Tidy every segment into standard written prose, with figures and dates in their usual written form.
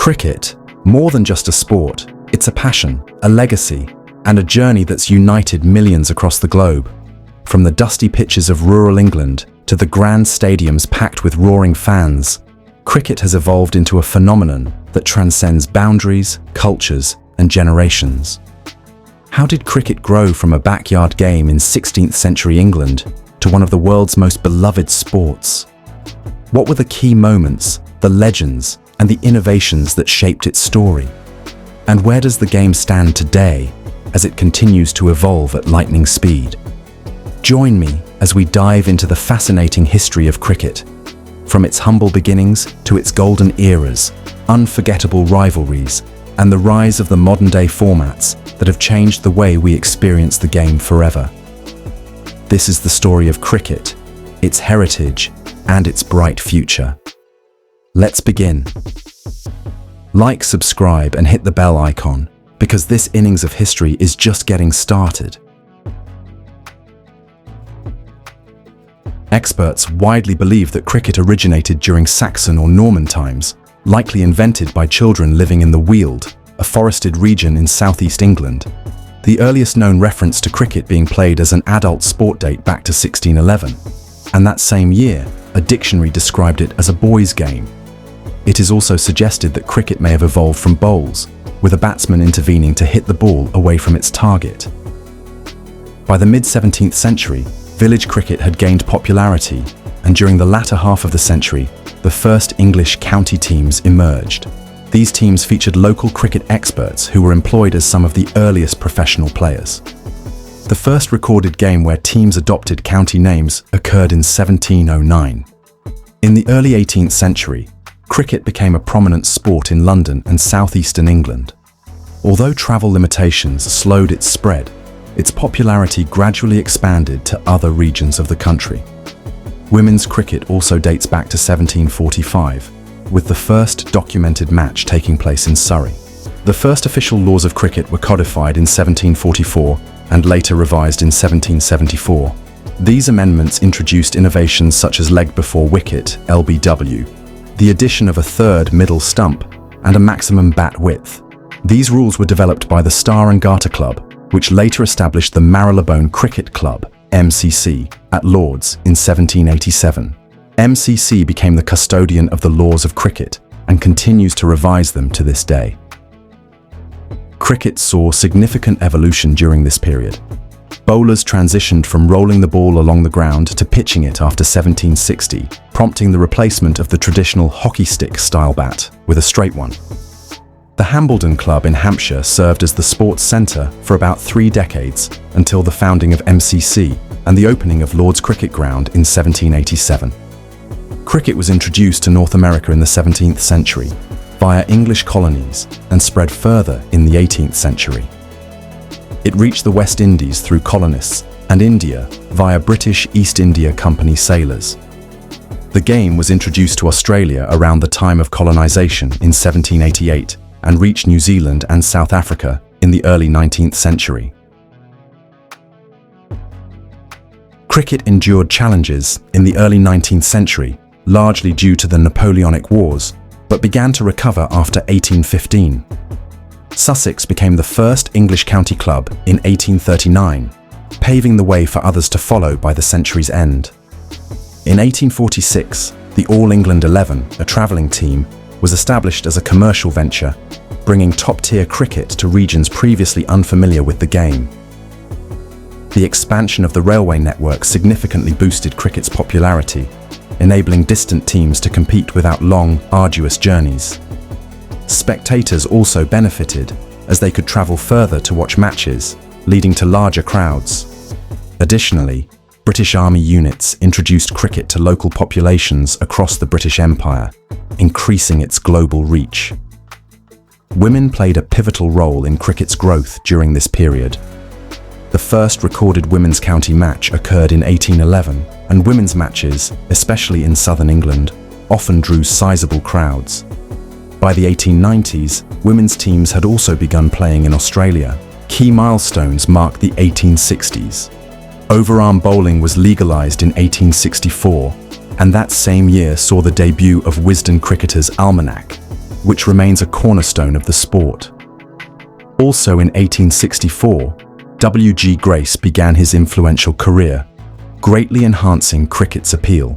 Cricket, more than just a sport, it's a passion, a legacy, and a journey that's united millions across the globe. From the dusty pitches of rural England to the grand stadiums packed with roaring fans, cricket has evolved into a phenomenon that transcends boundaries, cultures, and generations. How did cricket grow from a backyard game in 16th century England to one of the world's most beloved sports? What were the key moments, the legends, and the innovations that shaped its story? And where does the game stand today as it continues to evolve at lightning speed? Join me as we dive into the fascinating history of cricket, from its humble beginnings to its golden eras, unforgettable rivalries, and the rise of the modern-day formats that have changed the way we experience the game forever. This is the story of cricket, its heritage, and its bright future. Let's begin. Like, subscribe, and hit the bell icon, because this innings of history is just getting started. Experts widely believe that cricket originated during Saxon or Norman times, likely invented by children living in the Weald, a forested region in southeast England. The earliest known reference to cricket being played as an adult sport date back to 1611, and that same year, a dictionary described it as a boys' game. It is also suggested that cricket may have evolved from bowls, with a batsman intervening to hit the ball away from its target. By the mid-17th century, village cricket had gained popularity, and during the latter half of the century, the first English county teams emerged. These teams featured local cricket experts who were employed as some of the earliest professional players. The first recorded game where teams adopted county names occurred in 1709. In the early 18th century, cricket became a prominent sport in London and southeastern England. Although travel limitations slowed its spread, its popularity gradually expanded to other regions of the country. Women's cricket also dates back to 1745, with the first documented match taking place in Surrey. The first official laws of cricket were codified in 1744 and later revised in 1774. These amendments introduced innovations such as leg before wicket, LBW, the addition of a third middle stump, and a maximum bat width. These rules were developed by the Star and Garter Club, which later established the Marylebone Cricket Club, MCC, at Lord's in 1787. MCC became the custodian of the laws of cricket and continues to revise them to this day. Cricket saw significant evolution during this period. Bowlers transitioned from rolling the ball along the ground to pitching it after 1760, prompting the replacement of the traditional hockey stick-style bat with a straight one. The Hambledon Club in Hampshire served as the sports centre for about 3 decades until the founding of MCC and the opening of Lord's Cricket Ground in 1787. Cricket was introduced to North America in the 17th century via English colonies and spread further in the 18th century. It reached the West Indies through colonists and India via British East India Company sailors. The game was introduced to Australia around the time of colonisation in 1788 and reached New Zealand and South Africa in the early 19th century. Cricket endured challenges in the early 19th century, largely due to the Napoleonic Wars, but began to recover after 1815. Sussex became the first English county club in 1839, paving the way for others to follow by the century's end. In 1846, the All England 11, a travelling team, was established as a commercial venture, bringing top-tier cricket to regions previously unfamiliar with the game. The expansion of the railway network significantly boosted cricket's popularity, enabling distant teams to compete without long, arduous journeys. Spectators also benefited, as they could travel further to watch matches, leading to larger crowds. Additionally, British Army units introduced cricket to local populations across the British Empire, increasing its global reach. Women played a pivotal role in cricket's growth during this period. The first recorded women's county match occurred in 1811, and women's matches, especially in southern England, often drew sizable crowds. By the 1890s, women's teams had also begun playing in Australia. Key milestones marked the 1860s. Overarm bowling was legalised in 1864, and that same year saw the debut of Wisden Cricketer's Almanac, which remains a cornerstone of the sport. Also in 1864, W.G. Grace began his influential career, greatly enhancing cricket's appeal.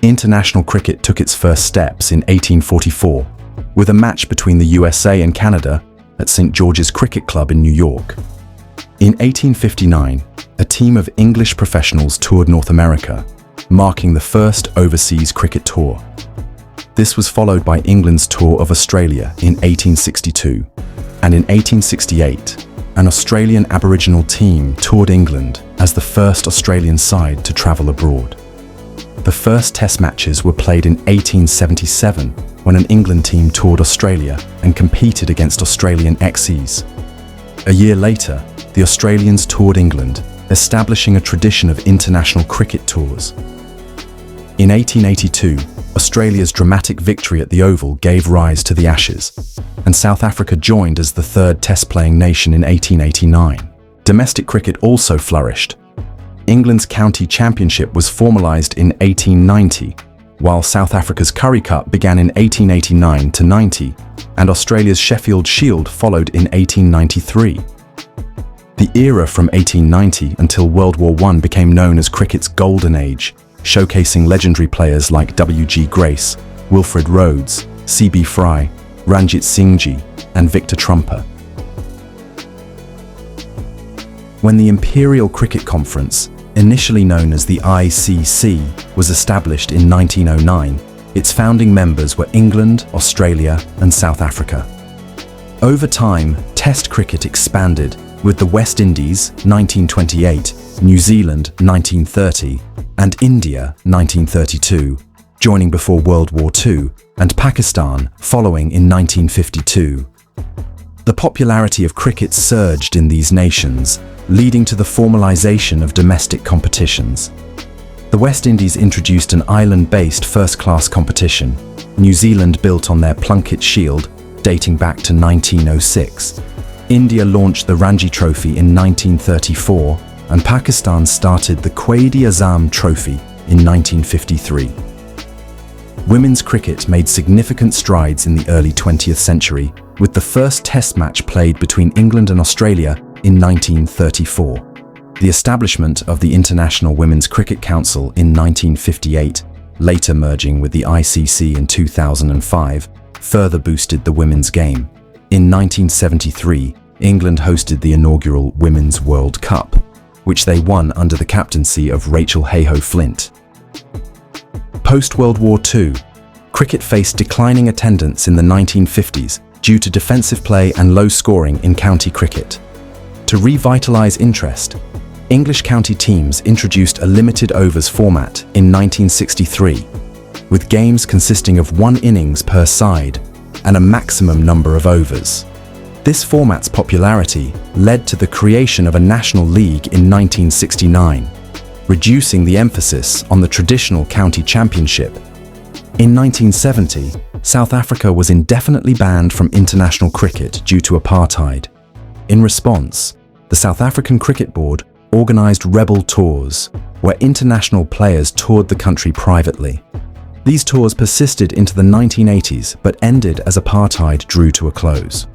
International cricket took its first steps in 1844, with a match between the USA and Canada at St. George's Cricket Club in New York. In 1859, a team of English professionals toured North America, marking the first overseas cricket tour. This was followed by England's tour of Australia in 1862, and in 1868, an Australian Aboriginal team toured England as the first Australian side to travel abroad. The first Test matches were played in 1877 when an England team toured Australia and competed against Australian XEs. A year later, the Australians toured England, establishing a tradition of international cricket tours. In 1882, Australia's dramatic victory at the Oval gave rise to the Ashes, and South Africa joined as the third Test-playing nation in 1889. Domestic cricket also flourished. England's County Championship was formalised in 1890, while South Africa's Currie Cup began in 1889-90, and Australia's Sheffield Shield followed in 1893. The era from 1890 until World War I became known as cricket's golden age, showcasing legendary players like W.G. Grace, Wilfred Rhodes, C.B. Fry, Ranjit Singhji, and Victor Trumper. When the Imperial Cricket Conference, initially known as the ICC, was established in 1909, its founding members were England, Australia, and South Africa. Over time, Test cricket expanded, with the West Indies 1928, New Zealand 1930, and India 1932, joining before World War II, and Pakistan following in 1952. The popularity of cricket surged in these nations, leading to the formalization of domestic competitions. The West Indies introduced an island-based first-class competition. New Zealand built on their Plunket Shield, dating back to 1906. India launched the Ranji Trophy in 1934, and Pakistan started the Quaid-e-Azam Trophy in 1953. Women's cricket made significant strides in the early 20th century, with the first Test match played between England and Australia in 1934. The establishment of the International Women's Cricket Council in 1958, later merging with the ICC in 2005, further boosted the women's game. In 1973, England hosted the inaugural Women's World Cup, which they won under the captaincy of Rachel Heyhoe-Flint. Post-World War II, cricket faced declining attendance in the 1950s due to defensive play and low scoring in county cricket. To revitalise interest, English county teams introduced a limited overs format in 1963, with games consisting of one innings per side and a maximum number of overs. This format's popularity led to the creation of a national league in 1969, reducing the emphasis on the traditional county championship. In 1970, South Africa was indefinitely banned from international cricket due to apartheid. In response, the South African Cricket Board organised Rebel Tours, where international players toured the country privately. These tours persisted into the 1980s but ended as apartheid drew to a close.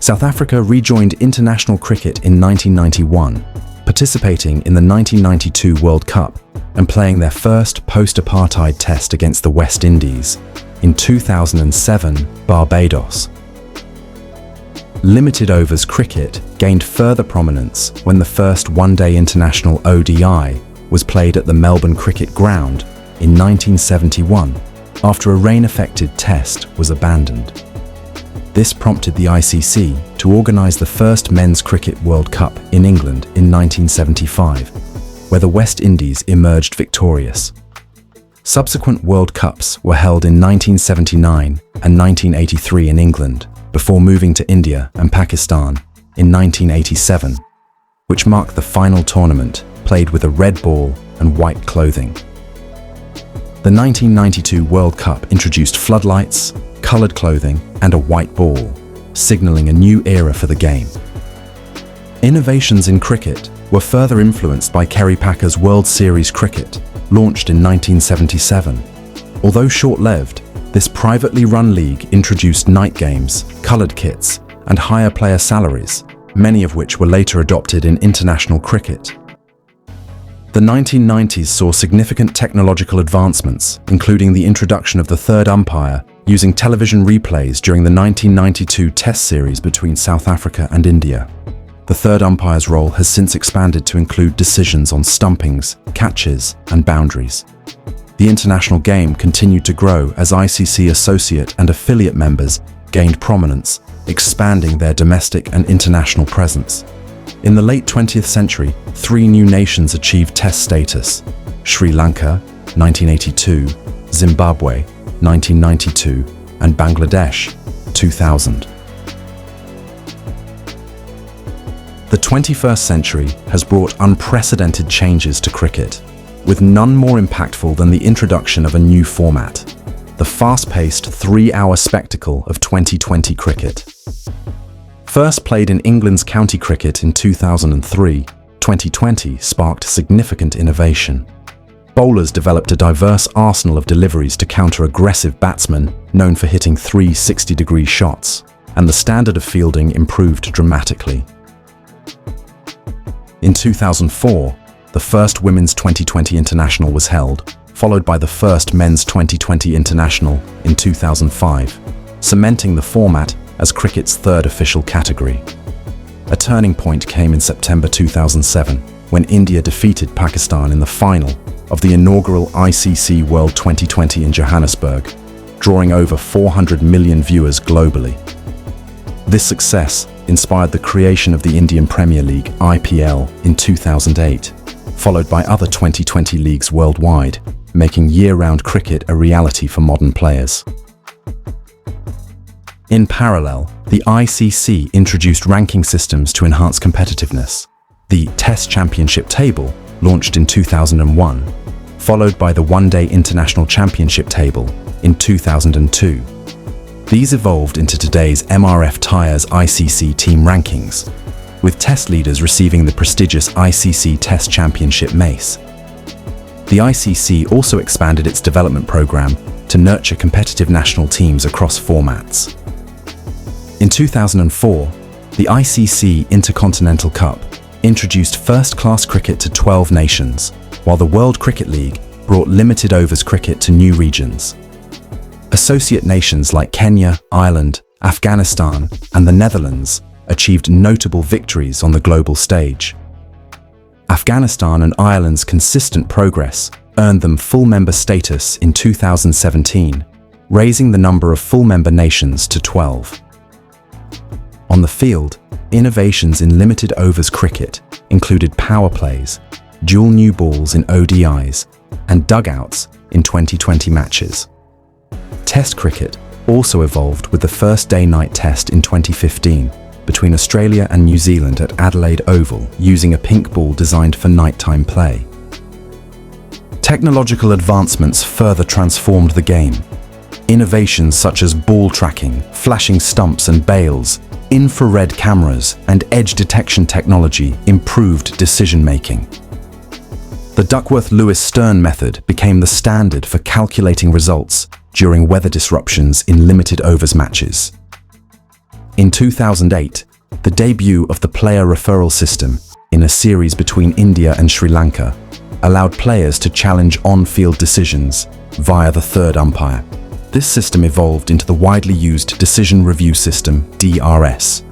South Africa rejoined international cricket in 1991, participating in the 1992 World Cup and playing their first post-apartheid test against the West Indies in 2007, Barbados. Limited overs cricket gained further prominence when the first one-day international ODI was played at the Melbourne Cricket Ground in 1971 after a rain-affected test was abandoned. This prompted the ICC to organise the first Men's Cricket World Cup in England in 1975, where the West Indies emerged victorious. Subsequent World Cups were held in 1979 and 1983 in England, before moving to India and Pakistan in 1987, which marked the final tournament played with a red ball and white clothing. The 1992 World Cup introduced floodlights, coloured clothing, and a white ball, signalling a new era for the game. Innovations in cricket were further influenced by Kerry Packer's World Series Cricket, launched in 1977. Although short-lived, This privately run league introduced night games, coloured kits, and higher player salaries, many of which were later adopted in international cricket. The 1990s saw significant technological advancements, including the introduction of the third umpire using television replays during the 1992 Test series between South Africa and India. The third umpire's role has since expanded to include decisions on stumpings, catches, and boundaries. The international game continued to grow as ICC associate and affiliate members gained prominence, expanding their domestic and international presence. In the late 20th century, 3 new nations achieved Test status: Sri Lanka, 1982, Zimbabwe, 1992, and Bangladesh, 2000. The 21st century has brought unprecedented changes to cricket, with none more impactful than the introduction of a new format: the fast-paced 3-hour spectacle of 2020 cricket. First played in England's county cricket in 2003, 2020 sparked significant innovation. Bowlers developed a diverse arsenal of deliveries to counter aggressive batsmen known for hitting 360-degree shots, and the standard of fielding improved dramatically. In 2004, the first Women's 2020 International was held, followed by the first Men's 2020 International in 2005, cementing the format as cricket's third official category. A turning point came in September 2007, when India defeated Pakistan in the final of the inaugural ICC World 2020 in Johannesburg, drawing over 400 million viewers globally. This success inspired the creation of the Indian Premier League (IPL) in 2008, followed by other 2020 leagues worldwide, making year-round cricket a reality for modern players. In parallel, the ICC introduced ranking systems to enhance competitiveness. The Test Championship table launched in 2001, followed by the One-Day International Championship table in 2002. These evolved into today's MRF Tires ICC team rankings, with Test leaders receiving the prestigious ICC Test Championship mace. The ICC also expanded its development program to nurture competitive national teams across formats. In 2004, the ICC Intercontinental Cup introduced first-class cricket to 12 nations, while the World Cricket League brought limited overs cricket to new regions. Associate nations like Kenya, Ireland, Afghanistan, and the Netherlands achieved notable victories on the global stage. Afghanistan and Ireland's consistent progress earned them full member status in 2017, raising the number of full member nations to 12. On the field, innovations in limited overs cricket included power plays, dual new balls in ODIs, and dugouts in 2020 matches. Test cricket also evolved with the first day-night test in 2015 between Australia and New Zealand at Adelaide Oval using a pink ball designed for nighttime play. Technological advancements further transformed the game. Innovations such as ball tracking, flashing stumps and bails, infrared cameras, and edge detection technology improved decision-making. The Duckworth-Lewis-Stern method became the standard for calculating results during weather disruptions in limited overs matches. In 2008, the debut of the player referral system in a series between India and Sri Lanka allowed players to challenge on-field decisions via the third umpire. This system evolved into the widely used Decision Review System (DRS).